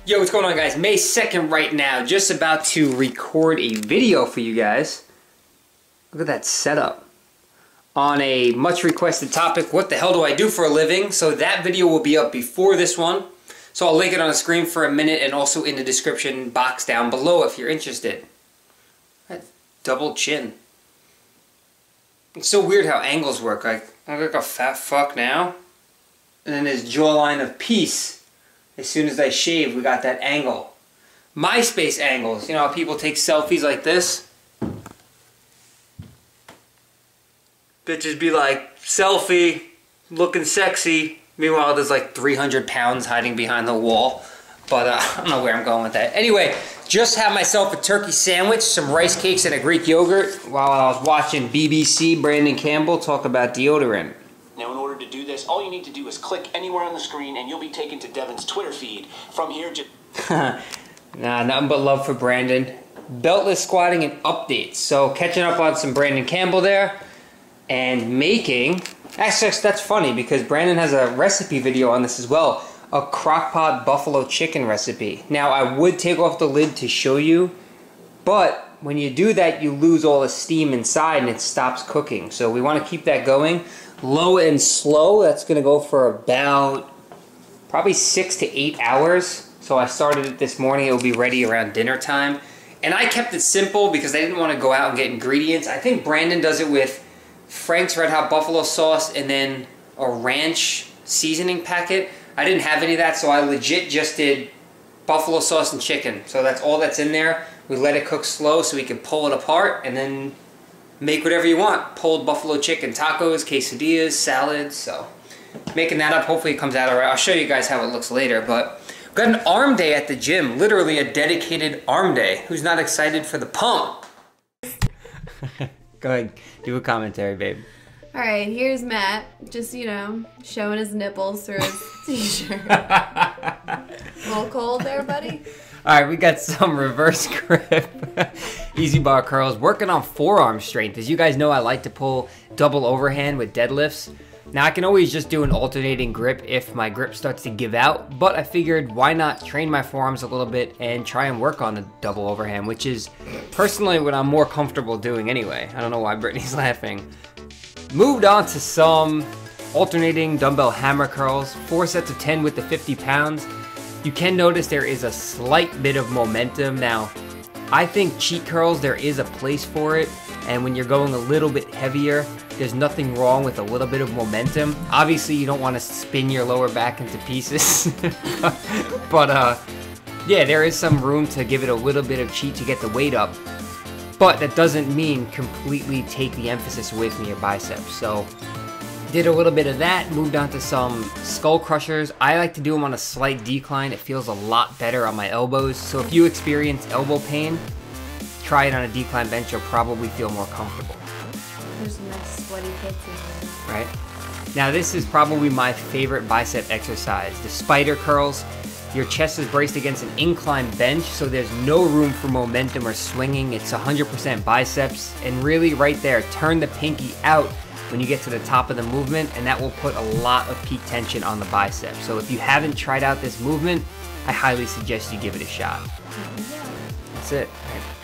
Yo, what's going on, guys? May 2nd right now. Just about to record a video for you guys. Look at that setup. On a much requested topic, what the hell do I do for a living? So that video will be up before this one. So I'll link it on the screen for a minute and also in the description box down below if you're interested. That double chin. It's so weird how angles work. Like, I look like a fat fuck now. And then this jawline of peace. As soon as I shave, we got that angle. MySpace angles. You know how people take selfies like this? Bitches be like, selfie, looking sexy. Meanwhile, there's like 300 pounds hiding behind the wall. But I don't know where I'm going with that. Anyway, just had myself a turkey sandwich, some rice cakes, and a Greek yogurt while I was watching BBC Brandon Campbell talk about deodorant. Now, in order to do this, all you need to do is click anywhere on the screen and you'll be taken to Devin's Twitter feed. From here, just... Nah, nothing but love for Brandon. Beltless squatting and updates. So, catching up on some Brandon Campbell there. And making... Actually, that's funny because Brandon has a recipe video on this as well. A crockpot buffalo chicken recipe. Now, I would take off the lid to show you. But when you do that, you lose all the steam inside and it stops cooking. So, we want to keep that going. Low and slow, that's going to go for about probably 6 to 8 hours. So I started it this morning. It will be ready around dinner time. And I kept it simple because I didn't want to go out and get ingredients. I think Brandon does it with Frank's Red Hot Buffalo sauce and then a ranch seasoning packet. I didn't have any of that, so I legit just did buffalo sauce and chicken. So that's all that's in there. We let it cook slow so we can pull it apart and then make whatever you want. Pulled buffalo chicken tacos, quesadillas, salads. So making that up. Hopefully it comes out alright. I'll show you guys how it looks later. But we've got an arm day at the gym. Literally a dedicated arm day. Who's not excited for the pump? Go ahead. Do a commentary, babe. Alright, here's Matt. Just, you know, showing his nipples through his t-shirt. A little cold there, buddy? Alright, we got some reverse grip, easy bar curls, working on forearm strength. As you guys know, I like to pull double overhand with deadlifts. Now, I can always just do an alternating grip if my grip starts to give out, but I figured why not train my forearms a little bit and try and work on the double overhand, which is personally what I'm more comfortable doing anyway. I don't know why Brittany's laughing. Moved on to some alternating dumbbell hammer curls, 4 sets of 10 with the 50 pounds. You can notice there is a slight bit of momentum. Now, I think cheat curls, there is a place for it. And when you're going a little bit heavier, there's nothing wrong with a little bit of momentum. Obviously, you don't want to spin your lower back into pieces. But, yeah, there is some room to give it a little bit of cheat to get the weight up. But that doesn't mean completely take the emphasis away from your biceps. So, did a little bit of that, moved on to some skull crushers. I like to do them on a slight decline. It feels a lot better on my elbows. So if you experience elbow pain, try it on a decline bench. You'll probably feel more comfortable. There's some nice sweaty pits in there. Right? Now this is probably my favorite bicep exercise. The spider curls. Your chest is braced against an incline bench, so there's no room for momentum or swinging. It's 100% biceps. And really right there, turn the pinky out when you get to the top of the movement, and that will put a lot of peak tension on the bicep. So if you haven't tried out this movement, I highly suggest you give it a shot. That's it.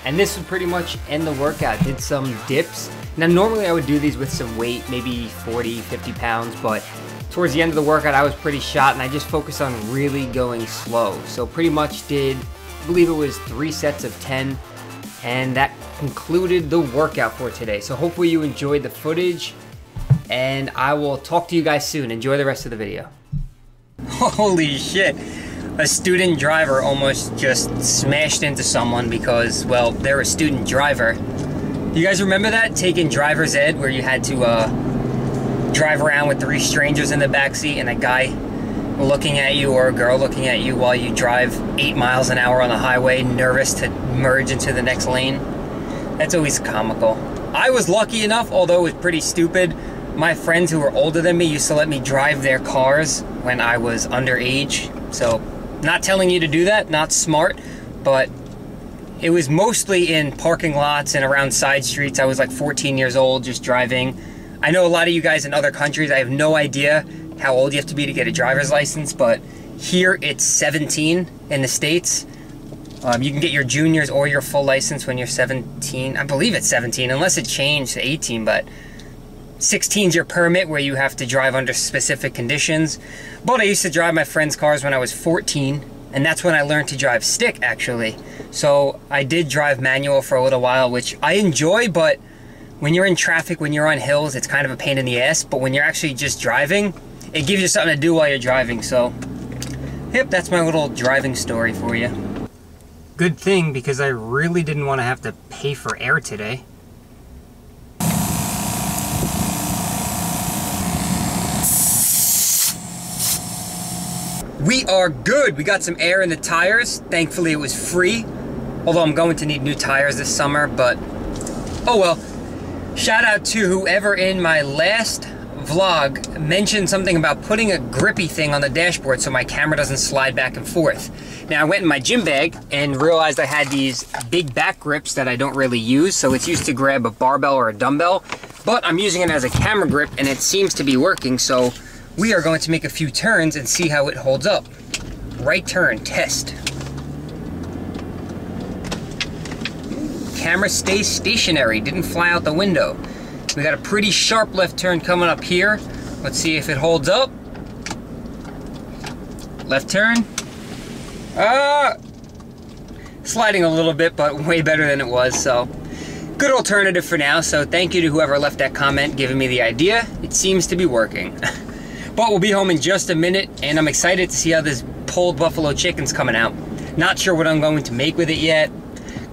And this would pretty much end the workout. Did some dips. Now normally I would do these with some weight, maybe 40, 50 pounds, but towards the end of the workout I was pretty shot and I just focused on really going slow. So pretty much did, I believe it was 3 sets of 10, and that concluded the workout for today. So hopefully you enjoyed the footage, and I will talk to you guys soon. Enjoy the rest of the video. Holy shit. A student driver almost just smashed into someone because, well, they're a student driver. You guys remember that? Taking driver's ed where you had to drive around with 3 strangers in the backseat and a guy looking at you or a girl looking at you while you drive 8 miles an hour on the highway, nervous to merge into the next lane? That's always comical. I was lucky enough, although it was pretty stupid. My friends who were older than me used to let me drive their cars when I was underage. So, not telling you to do that, not smart, but it was mostly in parking lots and around side streets. I was like 14 years old, just driving. I know a lot of you guys in other countries, I have no idea how old you have to be to get a driver's license, but Here it's 17 in the States. You can get your juniors or your full license when you're 17. I believe it's 17, unless it changed to 18, but 16 is your permit where you have to drive under specific conditions. But I used to drive my friends' cars when I was 14, and that's when I learned to drive stick, actually. So I did drive manual for a little while, which I enjoy, but when you're in traffic, when you're on hills, it's kind of a pain in the ass. But when you're actually just driving, it gives you something to do while you're driving. So, yep, that's my little driving story for you. Good thing, because I really didn't want to have to pay for air today. We are good. We got some air in the tires. Thankfully it was free. Although I'm going to need new tires this summer, but oh well. Shout out to whoever in my last vlog mentioned something about putting a grippy thing on the dashboard so my camera doesn't slide back and forth. Now I went in my gym bag and realized I had these big back grips that I don't really use, so it's used to grab a barbell or a dumbbell, but I'm using it as a camera grip and it seems to be working, so we are going to make a few turns and see how it holds up. Right turn, test. Camera stays stationary, didn't fly out the window. We got a pretty sharp left turn coming up here. Let's see if it holds up. Left turn. Sliding a little bit, but way better than it was, so good alternative for now. So thank you to whoever left that comment giving me the idea. It seems to be working. But we'll be home in just a minute, and I'm excited to see how this pulled buffalo chicken's coming out. Not sure what I'm going to make with it yet.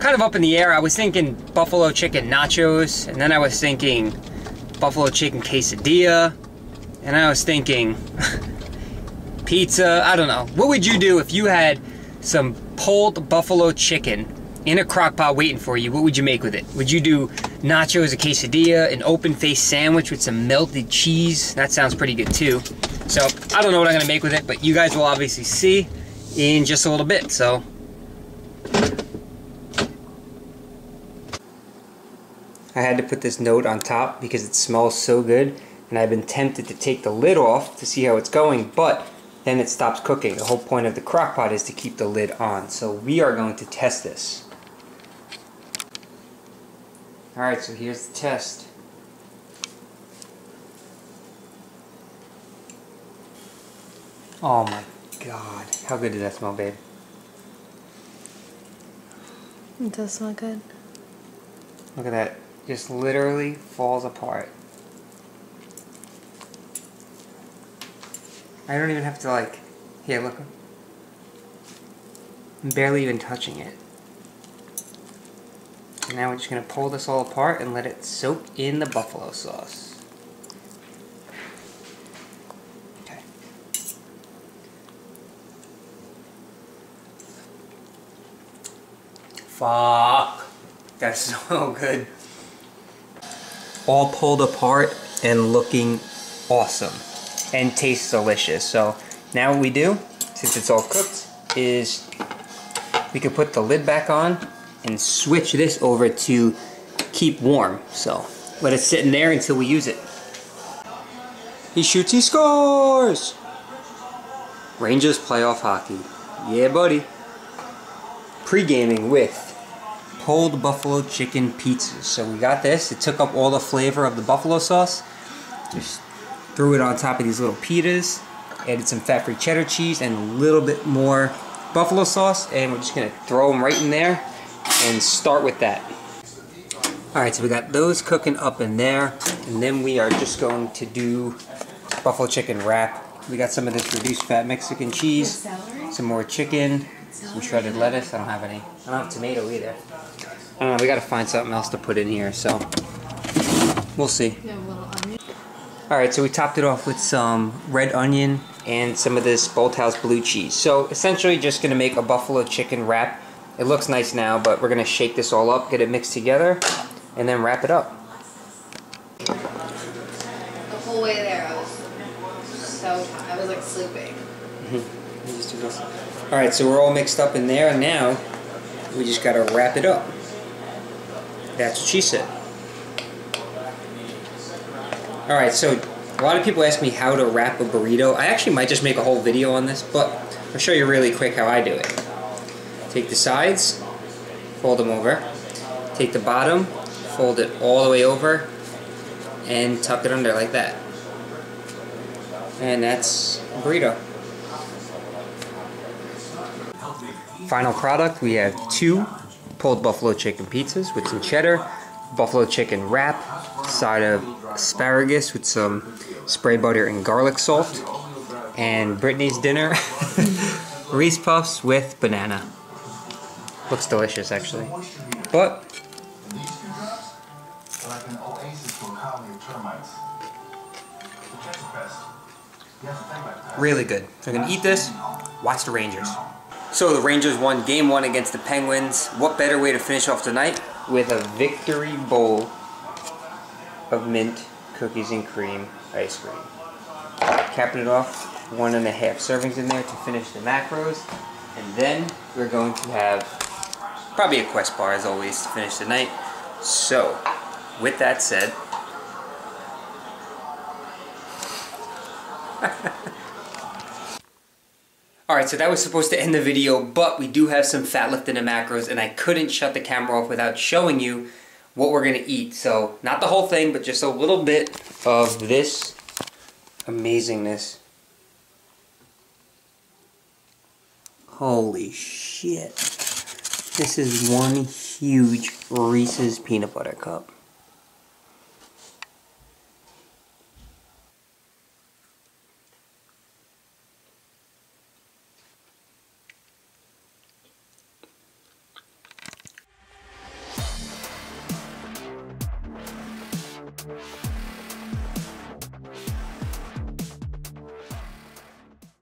Kind of up in the air. I was thinking buffalo chicken nachos, and then I was thinking buffalo chicken quesadilla, and I was thinking pizza. I don't know. What would you do if you had some pulled buffalo chicken in a crock pot waiting for you? What would you make with it? Would you do nachos, a quesadilla, an open-faced sandwich with some melted cheese? That sounds pretty good too. So I don't know what I'm gonna make with it, but you guys will obviously see in just a little bit. So I had to put this note on top because it smells so good, and I've been tempted to take the lid off to see how it's going, but then it stops cooking. The whole point of the crock pot is to keep the lid on. So we are going to test this. Alright, so here's the test. Oh my god. How good does that smell, babe? It does smell good. Look at that. Just literally falls apart. I don't even have to like... Here, look. I'm barely even touching it. And now we're just going to pull this all apart and let it soak in the buffalo sauce. Okay. Fuck. That's so good. All pulled apart and looking awesome. And tastes delicious. So now what we do, since it's all cooked, is we can put the lid back on and switch this over to keep warm. So let it sit in there until we use it. He shoots, he scores! Rangers playoff hockey. Yeah, buddy. Pre-gaming with pulled buffalo chicken pizzas. So we got this. It took up all the flavor of the buffalo sauce. Just threw it on top of these little pitas. Added some fat-free cheddar cheese and a little bit more buffalo sauce. And we're just gonna throw them right in there and start with that. Alright, so we got those cooking up in there, and then we are just going to do buffalo chicken wrap. We got some of this reduced fat Mexican cheese, some more chicken, some shredded lettuce. I don't have any. I don't have tomato either. I don't know, we gotta find something else to put in here, so we'll see. Alright, so we topped it off with some red onion and some of this Bolthouse blue cheese. So essentially just gonna make a buffalo chicken wrap. It looks nice now, but we're going to shake this all up, get it mixed together, and then wrap it up. The whole way there, I was so tired. I was like sleeping. Alright, so we're all mixed up in there, and now we just got to wrap it up. That's what she said. Alright, so a lot of people ask me how to wrap a burrito. I actually might just make a whole video on this, but I'll show you really quick how I do it. Take the sides, fold them over. Take the bottom, fold it all the way over, and tuck it under like that. And that's a burrito. Final product, we have 2 pulled buffalo chicken pizzas with some cheddar, buffalo chicken wrap, side of asparagus with some spray butter and garlic salt, and Brittany's dinner, Reese Puffs with banana. Looks delicious actually. But really good. So I'm gonna eat this, watch the Rangers. So the Rangers won Game 1 against the Penguins. What better way to finish off the night with a victory bowl of mint cookies and cream ice cream. Capping it off, 1.5 servings in there to finish the macros. And then we're going to have probably a Quest bar as always to finish the night. So, with that said, alright, so that was supposed to end the video, but we do have some fat left in the macros, and I couldn't shut the camera off without showing you what we're going to eat. So, not the whole thing, but just a little bit of this amazingness. Holy shit. This is one huge Reese's peanut butter cup.